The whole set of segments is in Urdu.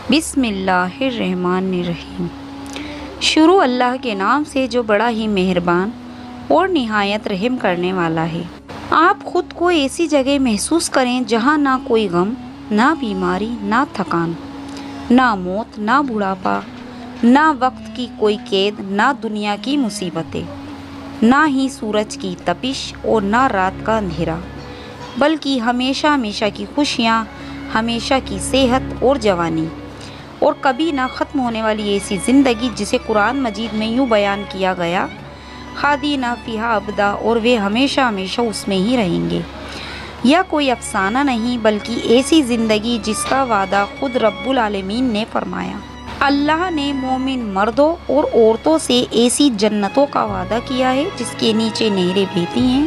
بسم اللہ الرحمن الرحیم۔ شروع اللہ کے نام سے جو بڑا ہی مہربان اور نہایت رحم کرنے والا ہے۔ آپ خود کو ایسی جگہ محسوس کریں جہاں نہ کوئی غم، نہ بیماری، نہ تھکان، نہ موت، نہ بڑھاپا، نہ وقت کی کوئی قید، نہ دنیا کی مصیبتیں، نہ ہی سورج کی تپش اور نہ رات کا اندھیرا، بلکہ ہمیشہ ہمیشہ کی خوشیاں، ہمیشہ کی صحت اور جوانی، اور کبھی نہ ختم ہونے والی ایسی زندگی جسے قرآن مجید میں یوں بیان کیا گیا، خالدین فیہا ابدا، اور وہ ہمیشہ ہمیشہ اس میں ہی رہیں گے۔ یہ کوئی افسانہ نہیں بلکہ ایسی زندگی جس کا وعدہ خود رب العالمین نے فرمایا۔ اللہ نے مومن مردوں اور عورتوں سے ایسی جنتوں کا وعدہ کیا ہے جس کے نیچے نہریں بہتی ہیں۔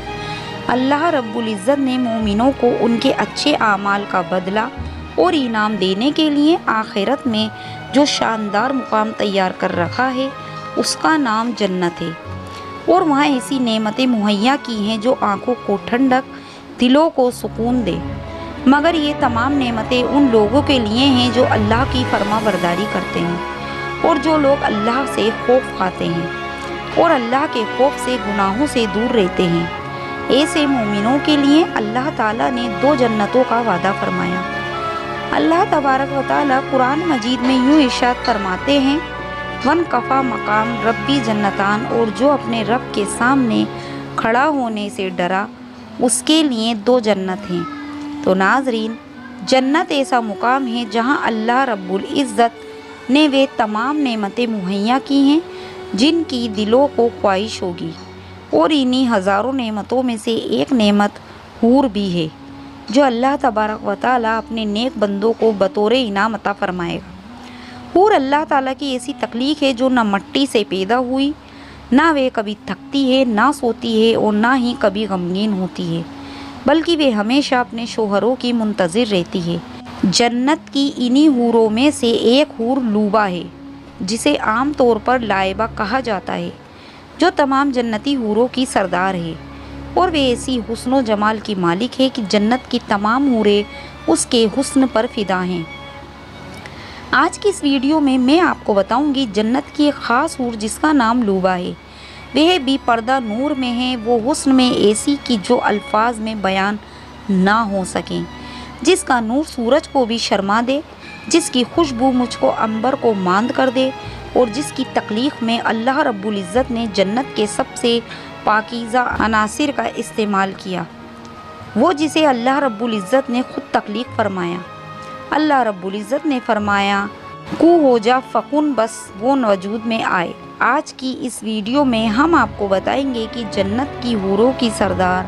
اللہ رب العزت نے مومنوں کو ان کے اچھے اعمال کا بدلہ اور انعام دینے کے لیے آخرت میں جو شاندار مقام تیار کر رکھا ہے اس کا نام جنت ہے، اور وہاں ایسی نعمتیں مہیا کی ہیں جو آنکھوں کو ٹھنڈک، دلوں کو سکون دے۔ مگر یہ تمام نعمتیں ان لوگوں کے لیے ہیں جو اللہ کی فرما برداری کرتے ہیں اور جو لوگ اللہ سے خوف کھاتے ہیں اور اللہ کے خوف سے گناہوں سے دور رہتے ہیں۔ ایسے مومنوں کے لیے اللہ تعالیٰ نے 2 جنتوں کا وعدہ فرمایا۔ اللہ تبارک و تعالیٰ قرآن مجید میں یوں ارشاد فرماتے ہیں، ون کفا مقام ربی جنتان، اور جو اپنے رب کے سامنے کھڑا ہونے سے ڈرا اس کے لیے 2 جنت ہیں۔ تو ناظرین، جنت ایسا مقام ہے جہاں اللہ رب العزت نے وہ تمام نعمتیں مہیا کی ہیں جن کی دلوں کو خواہش ہوگی، اور انہی ہزاروں نعمتوں میں سے ایک نعمت حور بھی ہے جو اللہ تبارک و تعالیٰ اپنے نیک بندوں کو بطور انعام عطا فرمائے گا۔ حور اللہ تعالیٰ کی ایسی تخلیق ہے جو نہ مٹی سے پیدا ہوئی، نہ وہ کبھی تھکتی ہے، نہ سوتی ہے، اور نہ ہی کبھی غمگین ہوتی ہے، بلکہ وہ ہمیشہ اپنے شوہروں کی منتظر رہتی ہے۔ جنت کی انہی حوروں میں سے ایک حور لوبا ہے جسے عام طور پر لائبہ کہا جاتا ہے، جو تمام جنتی حوروں کی سردار ہے، اور وہ ایسی حسن و جمال کی مالک ہے کہ جنت کی تمام حوریں اس کے حسن پر فدا ہیں۔ آج کی اس ویڈیو میں آپ کو بتاؤں گی جنت کی ایک خاص حور جس کا نام لوبا ہے۔ وہ بھی پردہ نور میں ہے، وہ حسن میں ایسی کہ جو الفاظ میں بیان نہ ہو سکیں، جس کا نور سورج کو بھی شرما دے، جس کی خوشبو مجھ کو عنبر کو ماند کر دے، اور جس کی تخلیق میں اللہ رب العزت نے جنت کے سب سے پاکیزہ عناصر کا استعمال کیا، وہ جسے اللہ رب العزت نے خود تخلیق فرمایا۔ اللہ رب العزت نے فرمایا کو ہو جا فکن، بس وہ وجود میں آئے۔ آج کی اس ویڈیو میں ہم آپ کو بتائیں گے کہ جنت کی حوروں کی سردار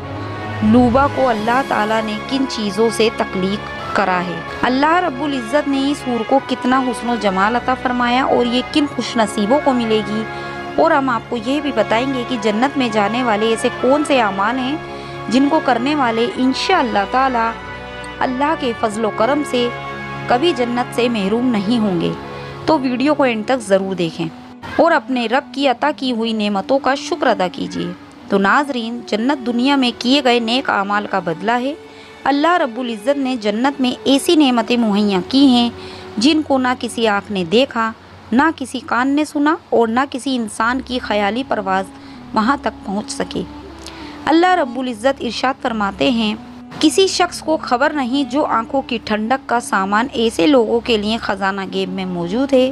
لوبا کو اللہ تعالیٰ نے کن چیزوں سے تخلیق کرا ہے، اللہ رب العزت نے اس حور کو کتنا حسن و جمال عطا فرمایا، اور یہ کن خوش نصیبوں کو ملے گی، اور ہم آپ کو یہ بھی بتائیں گے کہ جنت میں جانے والے ایسے کون سے اعمال ہیں جن کو کرنے والے انشاءاللہ تعالیٰ اللہ کے فضل و کرم سے کبھی جنت سے محروم نہیں ہوں گے۔ تو ویڈیو کو اینڈ تک ضرور دیکھیں اور اپنے رب کی عطا کی ہوئی نعمتوں کا شکر ادا کیجیے۔ تو ناظرین، جنت دنیا میں کیے گئے نیک اعمال کا بدلہ ہے۔ اللہ رب العزت نے جنت میں ایسی نعمتیں مہیا کی ہیں جن کو نہ کسی آنکھ نے دیکھا، نہ کسی کان نے سنا، اور نہ کسی انسان کی خیالی پرواز وہاں تک پہنچ سکے۔ اللہ رب العزت ارشاد فرماتے ہیں، کسی شخص کو خبر نہیں جو آنکھوں کی ٹھنڈک کا سامان ایسے لوگوں کے لیے خزانہ غیب میں موجود ہے۔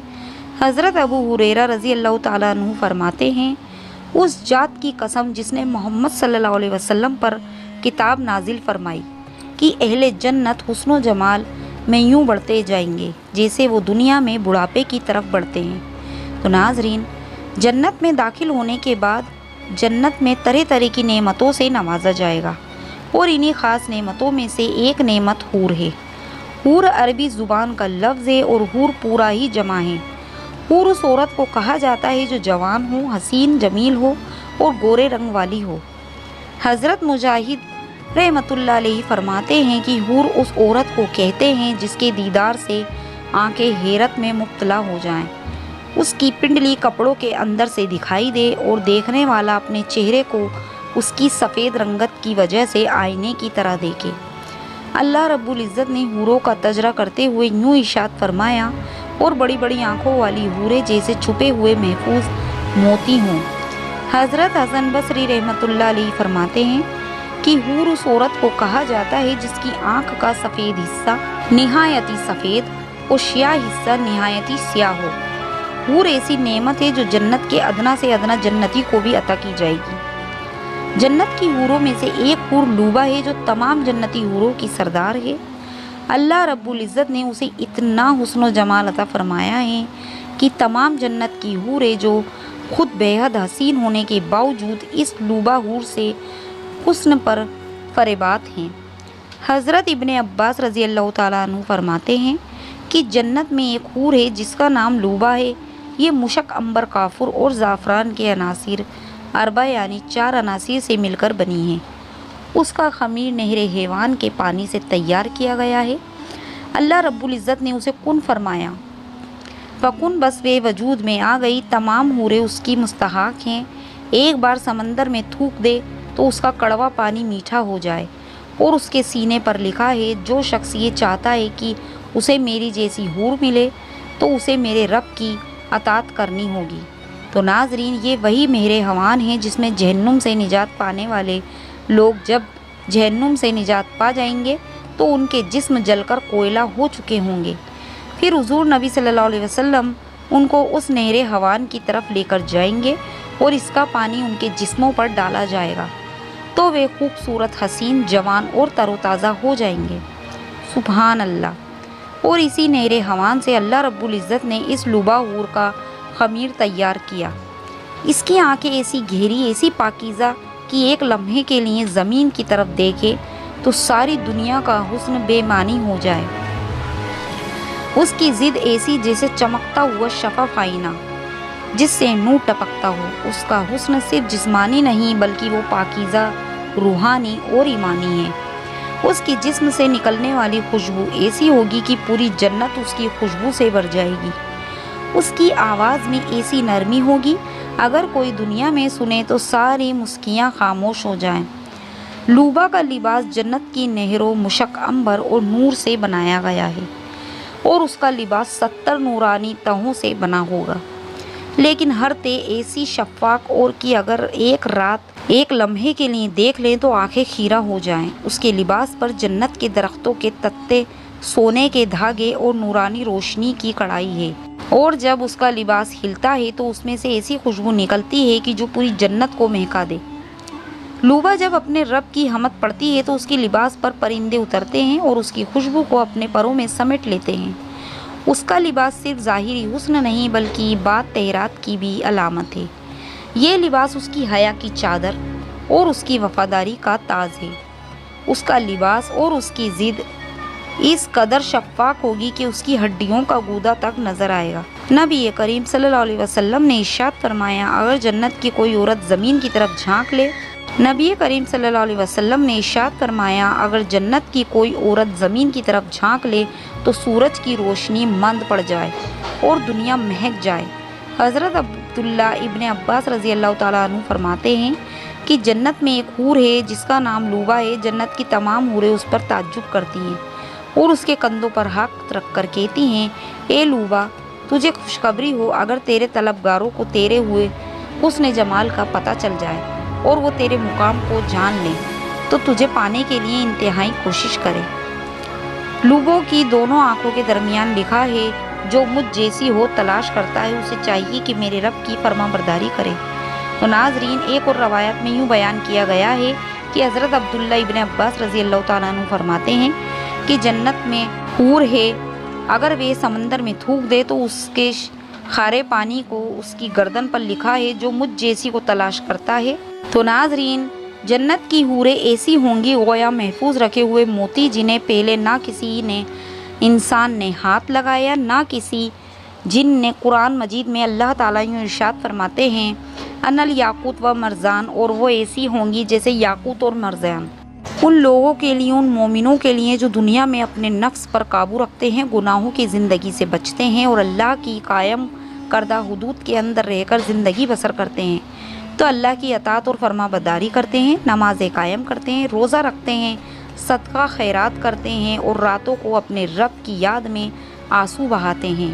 حضرت ابو ہریرہ رضی اللہ تعالیٰ عنہ فرماتے ہیں، اس ذات کی قسم جس نے محمد صلی اللہ علیہ وسلم پر کتاب نازل فرمائی کہ اہل جنت حسن و جمال میں یوں بڑھتے جائیں گے جیسے وہ دنیا میں بڑھاپے کی طرف بڑھتے ہیں۔ تو ناظرین، جنت میں داخل ہونے کے بعد جنت میں طرح طرح کی نعمتوں سے نوازا جائے گا، اور انہی خاص نعمتوں میں سے ایک نعمت حور ہے۔ حور عربی زبان کا لفظ ہے اور حور پورا ہی جمع ہے۔ حور اس عورت کو کہا جاتا ہے جو جوان ہو، حسین جمیل ہو اور گورے رنگ والی ہو۔ حضرت مجاہد رحمۃ اللہ علیہ فرماتے ہیں کہ حور اس عورت کو کہتے ہیں جس کے دیدار سے آنکھیں حیرت میں مبتلا ہو جائیں، اس کی پنڈلی کپڑوں کے اندر سے دکھائی دے، اور دیکھنے والا اپنے چہرے کو اس کی سفید رنگت کی وجہ سے آئینے کی طرح دیکھے۔ اللہ رب العزت نے حوروں کا تذکرہ کرتے ہوئے یوں ارشاد فرمایا، اور بڑی بڑی آنکھوں والی حوریں جیسے چھپے ہوئے محفوظ موتی ہوں۔ حضرت حسن بصری رحمۃ اللہ علیہ فرماتے ہیں کہ حور اس عورت کو کہا جاتا ہے جس کی آنکھ کا سفید حصہ نہایتی سفید اور سیاہ حصہ نہایتی سیاہ ہو۔ حور ایسی نعمت ہے جو جنت کے ادنا سے ادنا جنتی کو بھی عطا کی جائے گی۔ جنت کی حوروں میں سے ایک حور لوبا ہے جو تمام جنتی حوروں کی سردار ہے۔ اللہ رب العزت نے اسے اتنا حسن و جمال عطا فرمایا ہے کہ تمام جنت کی حوریں جو خود بے حد حسین ہونے کے باوجود اس لوبا حور سے حسن پر فریبات ہیں۔ حضرت ابن عباس رضی اللہ تعالیٰ عنہ فرماتے ہیں کہ جنت میں ایک حور ہے جس کا نام لوبا ہے۔ یہ مشک، عنبر، کافور اور زعفران کے عناصر اربع یعنی 4 عناصر سے مل کر بنی ہے۔ اس کا خمیر نہر حیوان کے پانی سے تیار کیا گیا ہے۔ اللہ رب العزت نے اسے کن فرمایا، فکن بس وہ وجود میں آ گئی۔ تمام حوریں اس کی مستحق ہیں۔ ایک بار سمندر میں تھوک دے تو اس کا کڑوا پانی میٹھا ہو جائے، اور اس کے سینے پر لکھا ہے، جو شخص یہ چاہتا ہے کہ اسے میری جیسی حور ملے تو اسے میرے رب کی اطاعت کرنی ہوگی۔ تو ناظرین، یہ وہی مہر ہوان ہے جس میں جہنم سے نجات پانے والے لوگ جب جہنم سے نجات پا جائیں گے تو ان کے جسم جل کر کوئلہ ہو چکے ہوں گے۔ پھر حضور نبی صلی اللہ علیہ وسلم ان کو اس نہر ہوان کی طرف لے کر جائیں گے اور اس کا پانی ان کے جسموں پر ڈالا جائے گا تو وہ خوبصورت، حسین، جوان اور تر و تازہ ہو جائیں گے۔ سبحان اللہ۔ اور اسی نہر ہوان سے اللہ رب العزت نے اس لوبا حور کا خمیر تیار کیا۔ اس کی آنکھیں ایسی گہری، ایسی پاکیزہ کہ ایک لمحے کے لیے زمین کی طرف دیکھے تو ساری دنیا کا حسن بے معنی ہو جائے۔ اس کی ضد ایسی جیسے چمکتا ہوا شفاف آئینہ جس سے نور ٹپکتا ہو۔ اس کا حسن صرف جسمانی نہیں بلکہ وہ پاکیزہ، روحانی اور ایمانی ہے۔ اس کی جسم سے نکلنے والی خوشبو ایسی ہوگی کہ پوری جنت اس کی خوشبو سے بھر جائے گی۔ اس کی آواز میں ایسی نرمی ہوگی، اگر کوئی دنیا میں سنے تو ساری مسکیاں خاموش ہو جائیں۔ لوبا کا لباس جنت کی نہروں، مشک، عنبر اور نور سے بنایا گیا ہے، اور اس کا لباس 70 نورانی تہوں سے بنا ہوگا، لیکن ہر تہ ایسی شفاف اور کہ اگر ایک رات ایک لمحے کے لیے دیکھ لیں تو آنکھیں خیرہ ہو جائیں۔ اس کے لباس پر جنت کے درختوں کے تتے، سونے کے دھاگے اور نورانی روشنی کی کڑھائی ہے، اور جب اس کا لباس ہلتا ہے تو اس میں سے ایسی خوشبو نکلتی ہے کہ جو پوری جنت کو مہکا دے۔ لوبا جب اپنے رب کی حمد پڑھتی ہے تو اس کے لباس پر پرندے اترتے ہیں اور اس کی خوشبو کو اپنے پروں میں سمیٹ لیتے ہیں۔ اس کا لباس صرف ظاہری حسن نہیں بلکہ بات طہارت کی بھی علامت ہے۔ یہ لباس اس کی حیا کی چادر اور اس کی وفاداری کا تاج ہے۔ اس کا لباس اور اس کی ضد اس قدر شفاف ہوگی کہ اس کی ہڈیوں کا گودا تک نظر آئے گا۔ نبی کریم صلی اللہ علیہ وسلم نے ارشاد فرمایا، اگر جنت کی کوئی عورت زمین کی طرف جھانک لے نبی کریم صلی اللہ علیہ وسلم نے ارشاد فرمایا، اگر جنت کی کوئی عورت زمین کی طرف جھانک لے تو سورج کی روشنی مند پڑ جائے اور دنیا مہک جائے۔ حضرت عبداللہ ابن عباس رضی اللہ تعالیٰ عنہ فرماتے ہیں کہ جنت میں ایک حور ہے جس کا نام لوبا ہے۔ جنت کی تمام حوریں اس پر تعجب کرتی ہیں اور اس کے کندھوں پر ہاتھ رکھ کر کہتی ہیں، اے لوبا، تجھے خوشخبری ہو، اگر تیرے طلبگاروں کو تیرے ہوئے حسن جمال کا پتہ چل جائے اور وہ تیرے مقام کو جان لیں تو تجھے پانے کے لیے انتہائی کوشش کرے۔ لوبوں کی دونوں آنکھوں کے درمیان لکھا ہے، جو مجھ جیسی ہو تلاش کرتا ہے اسے چاہیے کہ میرے رب کی فرما برداری کرے۔ تو ناظرین، ایک اور روایت میں یوں بیان کیا گیا ہے کہ حضرت عبداللہ ابن عباس رضی اللہ تعالیٰ عنہ فرماتے ہیں کہ جنت میں حور ہے، اگر وہ سمندر میں تھوک دے تو اس کے خارے پانی کو اس کی گردن پر لکھا ہے، جو مجھ جیسی کو تلاش کرتا ہے۔ تو ناظرین، جنت کی حوریں ایسی ہوں گی گویا محفوظ رکھے ہوئے موتی، جنہیں پہلے نہ کسی نے انسان نے ہاتھ لگایا نہ کسی جن نے۔ قرآن مجید میں اللہ تعالیٰ یوں ارشاد فرماتے ہیں، ان الیاقوت و مرجان، اور وہ ایسی ہوں گی جیسے یاقوت اور مرجان۔ ان لوگوں کے لیے، ان مومنوں کے لیے جو دنیا میں اپنے نفس پر قابو رکھتے ہیں، گناہوں کی زندگی سے بچتے ہیں اور اللہ کی قائم کردہ حدود کے اندر رہ کر زندگی بسر کرتے ہیں، تو اللہ کی اطاعت اور فرما برداری کرتے ہیں، نمازیں قائم کرتے ہیں، روزہ رکھتے ہیں، صدقہ خیرات کرتے ہیں اور راتوں کو اپنے رب کی یاد میں آنسو بہاتے ہیں۔